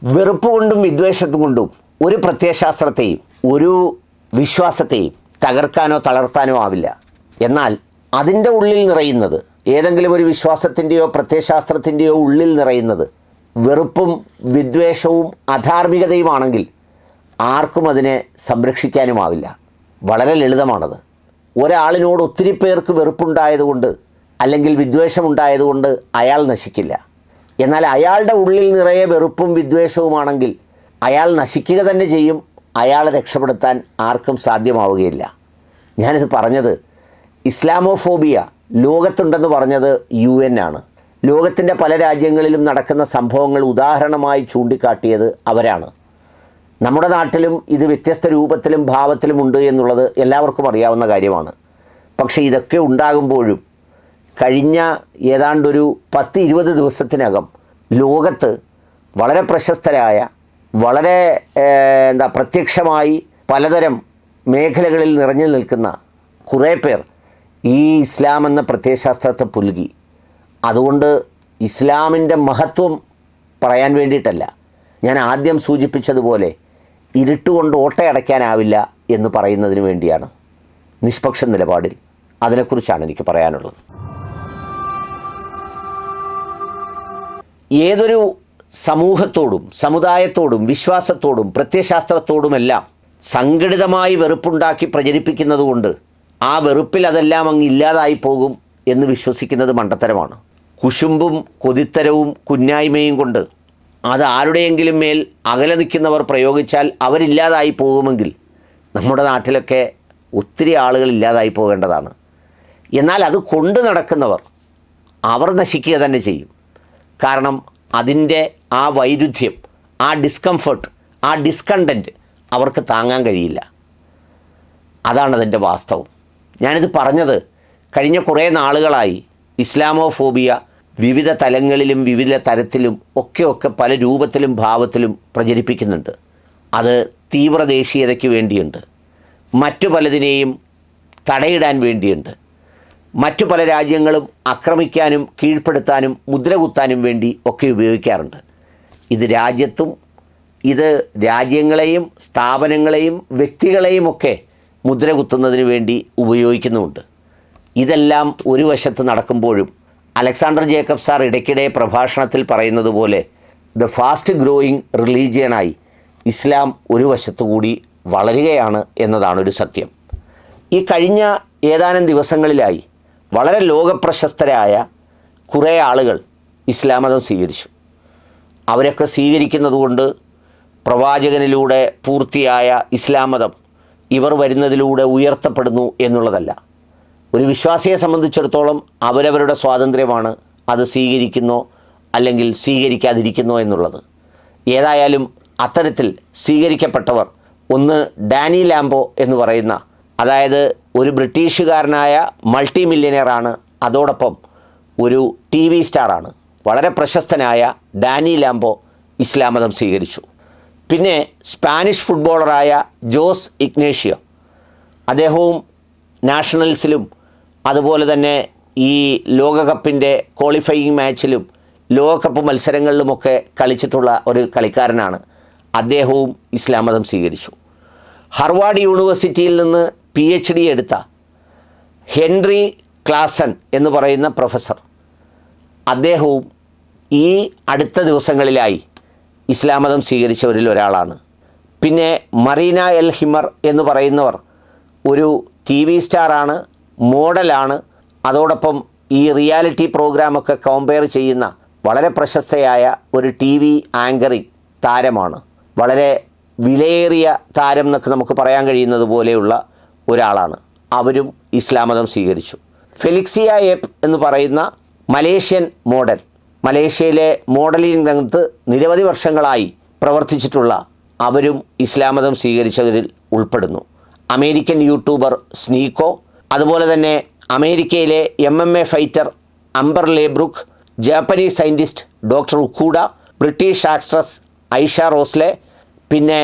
വെറുപ്പ് കൊണ്ടും വിദ്വേഷത്തും കൊണ്ടും ഒരു പ്രത്യയശാസ്ത്രത്തെയും ഒരു വിശ്വാസത്തെയും തകർക്കാനോ തളർത്താനോ ആവില്ല. എന്നാൽ അതിൻ്റെ ഉള്ളിൽ നിറയുന്നത്, ഏതെങ്കിലും ഒരു വിശ്വാസത്തിൻ്റെയോ പ്രത്യയശാസ്ത്രത്തിൻ്റെയോ ഉള്ളിൽ നിറയുന്നത് വെറുപ്പും വിദ്വേഷവും അധാർമികതയുമാണെങ്കിൽ ആർക്കും അതിനെ സംരക്ഷിക്കാനുമാവില്ല. വളരെ ലളിതമാണത്. ഒരാളിനോട് ഒത്തിരി പേർക്ക് വെറുപ്പുണ്ടായതുകൊണ്ട് അല്ലെങ്കിൽ വിദ്വേഷമുണ്ടായതുകൊണ്ട് അയാൾ നശിക്കില്ല. എന്നാൽ അയാളുടെ ഉള്ളിൽ നിറയെ വെറുപ്പും വിദ്വേഷവുമാണെങ്കിൽ അയാൾ നശിക്കുക തന്നെ ചെയ്യും. അയാളെ രക്ഷപ്പെടുത്താൻ ആർക്കും സാധ്യമാവുകയില്ല. ഞാനിത് പറഞ്ഞത്, ഇസ്ലാമോഫോബിയ ലോകത്തുണ്ടെന്ന് പറഞ്ഞത് UN ആണ്. ലോകത്തിൻ്റെ പല രാജ്യങ്ങളിലും നടക്കുന്ന സംഭവങ്ങൾ ഉദാഹരണമായി ചൂണ്ടിക്കാട്ടിയത് അവരാണ്. നമ്മുടെ നാട്ടിലും ഇത് വ്യത്യസ്ത രൂപത്തിലും ഭാവത്തിലും ഉണ്ട് എന്നുള്ളത് എല്ലാവർക്കും അറിയാവുന്ന കാര്യമാണ്. പക്ഷേ ഇതൊക്കെ ഉണ്ടാകുമ്പോഴും കഴിഞ്ഞ ഏതാണ്ടൊരു 10-20 ദിവസത്തിനകം ലോകത്ത് വളരെ പ്രശസ്തരായ, വളരെ പ്രത്യക്ഷമായി പലതരം മേഖലകളിൽ നിറഞ്ഞു നിൽക്കുന്ന കുറേ പേർ ഈ ഇസ്ലാം എന്ന പ്രത്യയശാസ്ത്രത്തെ പുലുകി. അതുകൊണ്ട് ഇസ്ലാമിൻ്റെ മഹത്വം പറയാൻ വേണ്ടിയിട്ടല്ല, ഞാൻ ആദ്യം സൂചിപ്പിച്ചതുപോലെ ഇരുട്ടുകൊണ്ട് ഓട്ടയടയ്ക്കാനാവില്ല എന്ന് പറയുന്നതിന് വേണ്ടിയാണ്. നിഷ്പക്ഷ നിലപാടിൽ അതിനെക്കുറിച്ചാണ് എനിക്ക് പറയാനുള്ളത്. ഏതൊരു സമൂഹത്തോടും സമുദായത്തോടും വിശ്വാസത്തോടും പ്രത്യയശാസ്ത്രത്തോടുമെല്ലാം സംഘടിതമായി വെറുപ്പുണ്ടാക്കി പ്രചരിപ്പിക്കുന്നതുകൊണ്ട് ആ വെറുപ്പിൽ അതെല്ലാം അങ്ങ് ഇല്ലാതായി പോകും എന്ന് വിശ്വസിക്കുന്നത് മണ്ടത്തരമാണ്. കുശുമ്പും കൊതിത്തരവും കുന്നായ്മയും കൊണ്ട് അത് ആരുടെയെങ്കിലും മേൽ അകലെ നിൽക്കുന്നവർ പ്രയോഗിച്ചാൽ അവരില്ലാതായി പോകുമെങ്കിൽ നമ്മുടെ നാട്ടിലൊക്കെ ഒത്തിരി ആളുകൾ ഇല്ലാതായി പോകേണ്ടതാണ്. എന്നാൽ അത് കൊണ്ട് നടക്കുന്നവർ അവർ നശിക്കുക തന്നെ ചെയ്യും. കാരണം അതിൻ്റെ ആ വൈരുദ്ധ്യം, ആ ഡിസ്കംഫർട്ട്, ആ ഡിസ്കണ്ടൻറ്റ് അവർക്ക് താങ്ങാൻ കഴിയില്ല. അതാണ് അതിൻ്റെ വാസ്തവം. ഞാനിത് പറഞ്ഞത്, കഴിഞ്ഞ കുറേ നാളുകളായി ഇസ്ലാമോഫോബിയ വിവിധ തലങ്ങളിലും വിവിധ തരത്തിലും ഒക്കെ പല രൂപത്തിലും ഭാവത്തിലും പ്രചരിപ്പിക്കുന്നുണ്ട്. അത് തീവ്രദേശീയതയ്ക്ക് വേണ്ടിയുണ്ട്, മറ്റു പലതിനെയും തടയിടാൻ വേണ്ടിയുണ്ട്, മറ്റു പല രാജ്യങ്ങളും ആക്രമിക്കാനും കീഴ്പ്പെടുത്താനും മുദ്ര കുത്താനും വേണ്ടി ഒക്കെ ഉപയോഗിക്കാറുണ്ട്. ഇത് രാജ്യത്തും ഇത് രാജ്യങ്ങളെയും സ്ഥാപനങ്ങളെയും വ്യക്തികളെയും ഒക്കെ മുദ്ര കുത്തുന്നതിന് വേണ്ടി ഉപയോഗിക്കുന്നുമുണ്ട്. ഇതെല്ലാം ഒരു വശത്ത് നടക്കുമ്പോഴും അലക്സാണ്ടർ ജേക്കബ് സാർ ഇടയ്ക്കിടെ പ്രഭാഷണത്തിൽ പറയുന്നത് പോലെ ദ ഫാസ്റ്റ് ഗ്രോയിങ് റിലീജിയനായി ഇസ്ലാം ഒരു വശത്തുകൂടി വളരുകയാണ് എന്നതാണൊരു സത്യം. ഈ കഴിഞ്ഞ ഏതാനും ദിവസങ്ങളിലായി വളരെ ലോകപ്രശസ്തരായ കുറേ ആളുകൾ ഇസ്ലാം മതം സ്വീകരിച്ചു. അവരൊക്കെ സ്വീകരിക്കുന്നതുകൊണ്ട് പ്രവാചകനിലൂടെ പൂർത്തിയായ ഇസ്ലാം മതം ഇവർ വരുന്നതിലൂടെ ഉയർത്തപ്പെടുന്നു എന്നുള്ളതല്ല. ഒരു വിശ്വാസിയെ സംബന്ധിച്ചിടത്തോളം അവരവരുടെ സ്വാതന്ത്ര്യമാണ് അത് സ്വീകരിക്കുന്നോ അല്ലെങ്കിൽ സ്വീകരിക്കാതിരിക്കുന്നോ എന്നുള്ളത്. ഏതായാലും അത്തരത്തിൽ സ്വീകരിക്കപ്പെട്ടവർ, ഒന്ന് ഡാനി ലാംബോ എന്ന് പറയുന്ന, അതായത് ഒരു ബ്രിട്ടീഷുകാരനായ മൾട്ടി മില്യനെയറാണ്, അതോടൊപ്പം ഒരു TV സ്റ്റാറാണ്, വളരെ പ്രശസ്തനായ ഡാനി ലാംബോ ഇസ്ലാം മതം സ്വീകരിച്ചു. പിന്നെ സ്പാനിഷ് ഫുട്ബോളറായ ജോസ് ഇഗ്നേഷ്യോ, അദ്ദേഹവും നാഷണൽസിലും അതുപോലെ തന്നെ ഈ ലോകകപ്പിൻ്റെ ക്വാളിഫയിങ് മാച്ചിലും ലോകകപ്പ് മത്സരങ്ങളിലുമൊക്കെ കളിച്ചിട്ടുള്ള ഒരു കളിക്കാരനാണ്. അദ്ദേഹവും ഇസ്ലാം മതം സ്വീകരിച്ചു. ഹാർവാർഡ് യൂണിവേഴ്സിറ്റിയിൽ നിന്ന് PhD എടുത്ത ഹെൻറി ക്ലാസൺ എന്ന് പറയുന്ന പ്രൊഫസർ, അദ്ദേഹവും ഈ അടുത്ത ദിവസങ്ങളിലായി ഇസ്ലാം മതം സ്വീകരിച്ചവരിൽ ഒരാളാണ്. പിന്നെ മറീന എൽ ഹിമർ എന്ന് പറയുന്നവർ ഒരു TV സ്റ്റാറാണ്, മോഡലാണ്, അതോടൊപ്പം ഈ റിയാലിറ്റി പ്രോഗ്രാമൊക്കെ കമ്പയർ ചെയ്യുന്ന വളരെ പ്രശസ്തയായ ഒരു TV ആങ്കറിങ് താരമാണ്. വളരെ വിലയേറിയ താരം എന്നൊക്കെ നമുക്ക് പറയാൻ കഴിയുന്നത് പോലെയുള്ള ഒരാളാണ്. അവരും ഇസ്ലാം മതം സ്വീകരിച്ചു. ഫെലിക്സിയ എപ്പ് എന്ന് പറയുന്ന മലേഷ്യൻ മോഡൽ, മലേഷ്യയിലെ മോഡലിംഗ് രംഗത്ത് നിരവധി വർഷങ്ങളായി പ്രവർത്തിച്ചിട്ടുള്ള അവരും ഇസ്ലാം മതം സ്വീകരിച്ചവരിൽ ഉൾപ്പെടുന്നു. അമേരിക്കൻ യൂട്യൂബർ സ്നീക്കോ, അതുപോലെ തന്നെ അമേരിക്കയിലെ MMA fighter Amber Labrook, Japanese scientist doctor Ukuda, British actress Aisha Rosley, പിന്നെ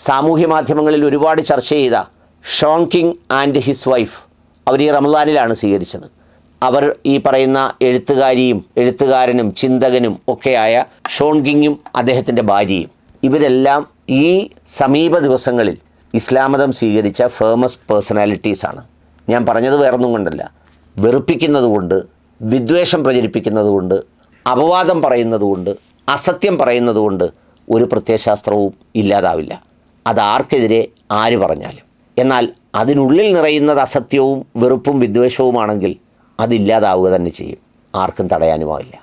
സാമൂഹ്യ മാധ്യമങ്ങളിൽ ഒരുപാട് ചർച്ച ചെയ്ത Shaun King and his wife, അവർ ഈ റമദാനിലാണ് സ്വീകരിച്ചത്. അവർ ഈ പറയുന്ന എഴുത്തുകാരനും ചിന്തകനും ഒക്കെയായ ഷോൺ കിങ്ങും അദ്ദേഹത്തിൻ്റെ ഭാര്യയും. ഇവരെല്ലാം ഈ സമീപ ദിവസങ്ങളിൽ ഇസ്ലാം മതം സ്വീകരിച്ച ഫേമസ് പേഴ്സണാലിറ്റീസാണ്. ഞാൻ പറഞ്ഞത് വേറൊന്നും കൊണ്ടല്ല, വെറുപ്പിക്കുന്നത് കൊണ്ട്, വിദ്വേഷം പ്രചരിപ്പിക്കുന്നത് കൊണ്ട്, അപവാദം പറയുന്നത് കൊണ്ട്, അസത്യം പറയുന്നത് കൊണ്ട് ഒരു പ്രത്യയശാസ്ത്രവും ഇല്ലാതാവില്ല. അതാർക്കെതിരെ ആര് പറഞ്ഞാലും. എന്നാൽ അതിനുള്ളിൽ നിറയുന്നത് അസത്യവും വെറുപ്പും വിദ്വേഷവുമാണെങ്കിൽ അതില്ലാതാവുക തന്നെ ചെയ്യും. ആർക്കും തടയാനുമാവില്ല.